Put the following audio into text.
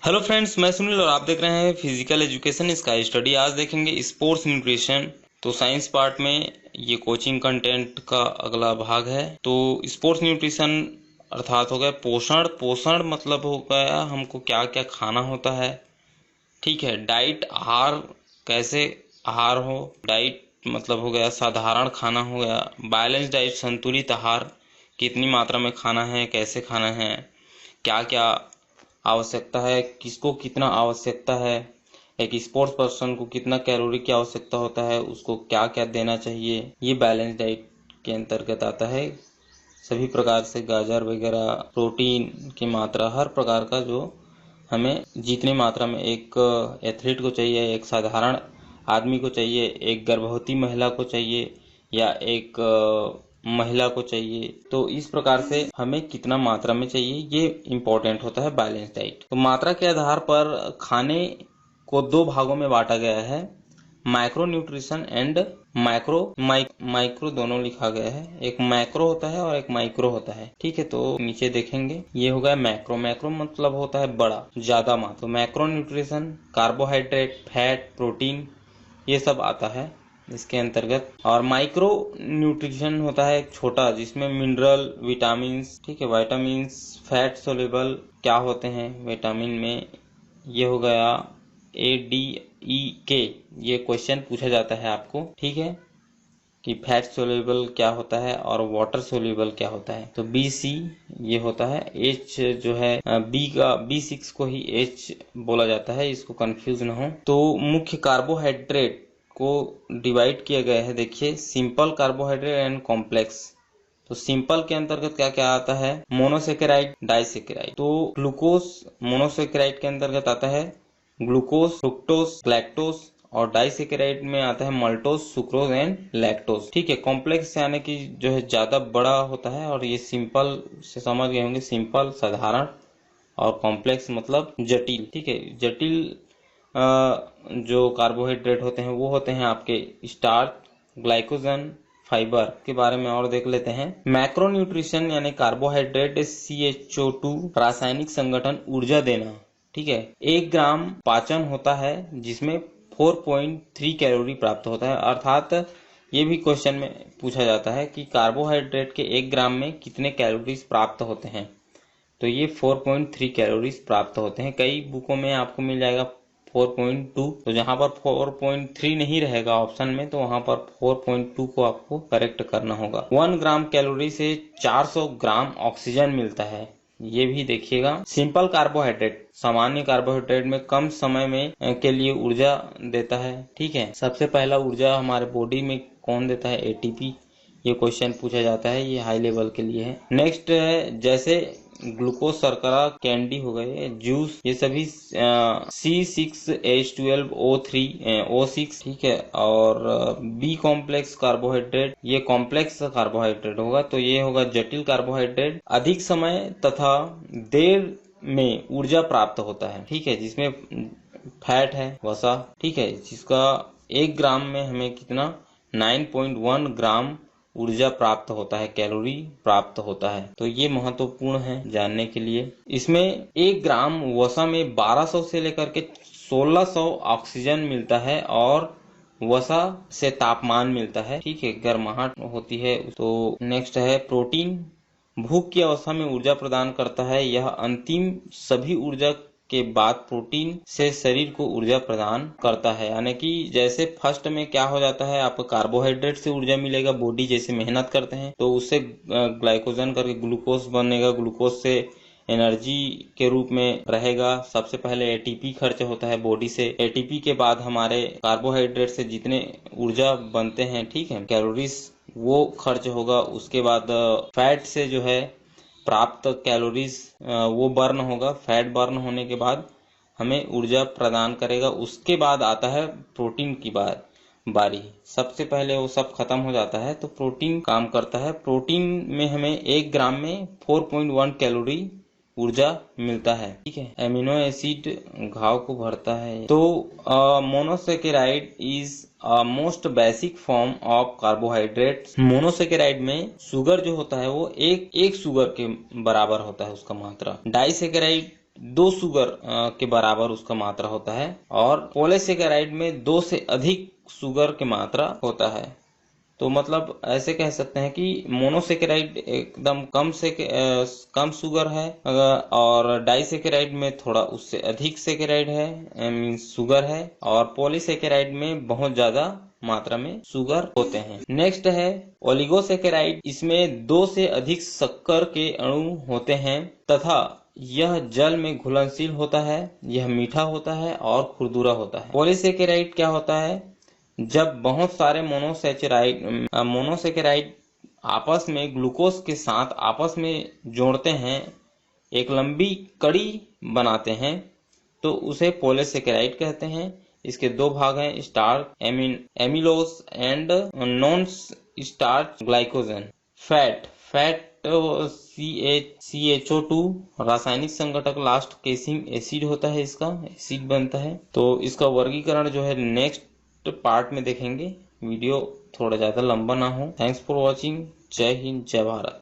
Hello friends, मैं सुनील और आप देख रहे हैं फिजिकल एजुकेशन स्काई स्टडी। आज देखेंगे स्पोर्ट्स न्यूट्रिशन। तो साइंस पार्ट में ये कोचिंग कंटेंट का अगला भाग है। तो स्पोर्ट्स न्यूट्रिशन अर्थात हो गया पोषण। पोषण मतलब हो गया हमको क्या क्या खाना होता है, ठीक है। डाइट, आहार, कैसे आहार हो। डाइट मतलब हो गया साधारण खाना हो गया। बैलेंस डाइट, संतुलित आहार, कितनी मात्रा में खाना है, कैसे खाना है, क्या क्या आवश्यकता है, किसको कितना आवश्यकता है, एक स्पोर्ट्स पर्सन को कितना कैलोरी की आवश्यकता होता है, उसको क्या क्या देना चाहिए, ये बैलेंस डाइट के अंतर्गत आता है। सभी प्रकार से गाजर वगैरह, प्रोटीन की मात्रा, हर प्रकार का जो हमें जितनी मात्रा में एक एथलीट को चाहिए, एक साधारण आदमी को चाहिए, एक गर्भवती महिला को चाहिए या एक महिला को चाहिए, तो इस प्रकार से हमें कितना मात्रा में चाहिए ये इम्पोर्टेंट होता है बैलेंस डाइट। तो मात्रा के आधार पर खाने को दो भागों में बांटा गया है, माइक्रो न्यूट्रिशन एंड माइक्रो दोनों लिखा गया है। एक मैक्रो होता है और एक माइक्रो होता है, ठीक है। तो नीचे देखेंगे ये हो गया मैक्रो। मैक्रो मतलब होता है बड़ा, ज्यादा मात्रा। Macro nutrition carbohydrate, fat, protein ये सब आता है इसके अंतर्गत। और माइक्रो न्यूट्रिशन होता है एक छोटा, जिसमें मिनरल, विटामिन्स, ठीक है, विटामिन्स, फैट सोल्यूबल क्या होते हैं विटामिन में, ये हो गया ADE, ये क्वेश्चन पूछा जाता है आपको, ठीक है, कि फैट सोल्यूबल क्या होता है और वाटर सोल्यूबल क्या होता है। तो BC ये होता है। H जो है B6 को ही H बोला जाता है, इसको कंफ्यूज ना हो। तो मुख्य कार्बोहाइड्रेट को डिवाइड किया गया है, देखिए, सिंपल कार्बोहाइड्रेट एंड कॉम्प्लेक्स। तो सिंपल के अंतर्गत क्या क्या आता है, मोनोसेकेराइड, डाइसेकेराइड। तो ग्लूकोज मोनोसेकेराइड के अंतर्गत आता है ग्लूकोज, फ्रुक्टोज, लैक्टोज, और डाइसेकेराइड में आता है मल्टोज, सुक्रोज एंड लैक्टोज, ठीक है। कॉम्प्लेक्स यानी कि जो है ज्यादा बड़ा होता है, और ये सिंपल से समझ गए होंगे, सिंपल साधारण, और कॉम्प्लेक्स मतलब जटिल, ठीक है। जटिल जो कार्बोहाइड्रेट होते हैं वो होते हैं आपके स्टार्च, ग्लाइकोजन, फाइबर के बारे में और देख लेते हैं। मैक्रो न्यूट्रिशन यानी कार्बोहाइड्रेट CHO2 रासायनिक संगठन ऊर्जा देना, ठीक है। 1 ग्राम पाचन होता है जिसमें 4.3 कैलोरी प्राप्त होता है। अर्थात ये भी क्वेश्चन में पूछा जाता है कि कार्बोहाइड्रेट के 1 ग्राम में कितने कैलोरीज प्राप्त होते हैं, तो ये 4.3 कैलोरीज प्राप्त होते हैं। कई बुकों में आपको मिल जाएगा 4.2, तो जहां पर 4.3 नहीं रहेगा ऑप्शन में, तो वहां पर 4.2 को आपको करेक्ट करना होगा। 1 ग्राम कैलोरी से 400 ग्राम ऑक्सीजन मिलता है, ये भी देखिएगा। सिंपल कार्बोहाइड्रेट सामान्य कार्बोहाइड्रेट में कम समय में के लिए ऊर्जा देता है, ठीक है। सबसे पहला ऊर्जा हमारे बॉडी में कौन देता है, ATP। ये क्वेश्चन पूछा जाता है, ये हाई लेवल के लिए है। नेक्स्ट है जैसे ग्लूकोज, शर्करा, कैंडी हो गए, जूस, ये सभी C6H12O3O6, ठीक है। और B कॉम्प्लेक्स कार्बोहाइड्रेट, ये कॉम्प्लेक्स कार्बोहाइड्रेट होगा, तो ये होगा जटिल कार्बोहाइड्रेट। अधिक समय तथा देर में ऊर्जा प्राप्त होता है, ठीक है, जिसमें फैट है, वसा, ठीक है, जिसका 1 ग्राम में हमें कितना 9.1 ग्राम ऊर्जा प्राप्त होता है, कैलोरी प्राप्त होता है। तो ये महत्वपूर्ण है जानने के लिए। इसमें 1 ग्राम वसा में 1200 से लेकर के 1600 ऑक्सीजन मिलता है, और वसा से तापमान मिलता है, ठीक है, गर्माहट होती है। तो नेक्स्ट है प्रोटीन। भूख की अवस्था में ऊर्जा प्रदान करता है, यह अंतिम सभी ऊर्जा के बाद प्रोटीन से शरीर को ऊर्जा प्रदान करता है। यानी कि जैसे फर्स्ट में क्या हो जाता है, आपको कार्बोहाइड्रेट से ऊर्जा मिलेगा, बॉडी जैसे मेहनत करते हैं तो उससे ग्लाइकोजन करके ग्लूकोज बनेगा, ग्लूकोज से एनर्जी के रूप में रहेगा। सबसे पहले ATP खर्च होता है बॉडी से, ATP के बाद हमारे कार्बोहाइड्रेट से जितने ऊर्जा बनते हैं, ठीक है, कैलोरीज, वो खर्च होगा। उसके बाद फैट से जो है प्राप्त कैलोरीज वो बर्न होगा, फैट बर्न होने के बाद हमें ऊर्जा प्रदान करेगा। उसके बाद आता है प्रोटीन की बारी। सबसे पहले वो सब खत्म हो जाता है तो प्रोटीन काम करता है। प्रोटीन में हमें 1 ग्राम में 4.1 कैलोरी ऊर्जा मिलता है, ठीक है। एमिनो एसिड घाव को भरता है। तो monosaccharide is most basic form of carbohydrate. Monosaccharide में शुगर जो होता है वो एक शुगर के बराबर होता है उसका मात्रा। डाइसेकेराइड 2 शुगर के बराबर उसका मात्रा होता है, और पॉलीसेकेराइड में 2 से अधिक शुगर की मात्रा होता है। तो मतलब ऐसे कह सकते हैं कि मोनोसेकेराइड एकदम कम शुगर है, और डाइसेकेराइड में थोड़ा उससे अधिक सेकेराइड है, मीन्स शुगर है, और पॉलीसेकेराइड में बहुत ज्यादा मात्रा में शुगर होते हैं। नेक्स्ट है ओलिगोसेकेराइड। इसमें 2 से अधिक शक्कर के अणु होते हैं तथा यह जल में घुलनशील होता है। यह मीठा होता है और खुरदुरा होता है। पॉलीसेकेराइड क्या होता है? जब बहुत सारे मोनोसेकेराइड आपस में ग्लूकोज के साथ आपस में जोड़ते हैं, एक लंबी कड़ी बनाते हैं, तो उसे पॉलीसेकेराइड कहते हैं। इसके 2 भाग हैं, starch amylose and non starch glycogen. Fat CHO2 रासायनिक संघटक लास्ट केसिंग एसिड होता है, इसका एसिड बनता है। तो इसका वर्गीकरण जो है नेक्स्ट पार्ट में देखेंगे। वीडियो थोड़ा ज्यादा लंबा ना हो। Thanks for watching. जय हिंद, जय भारत।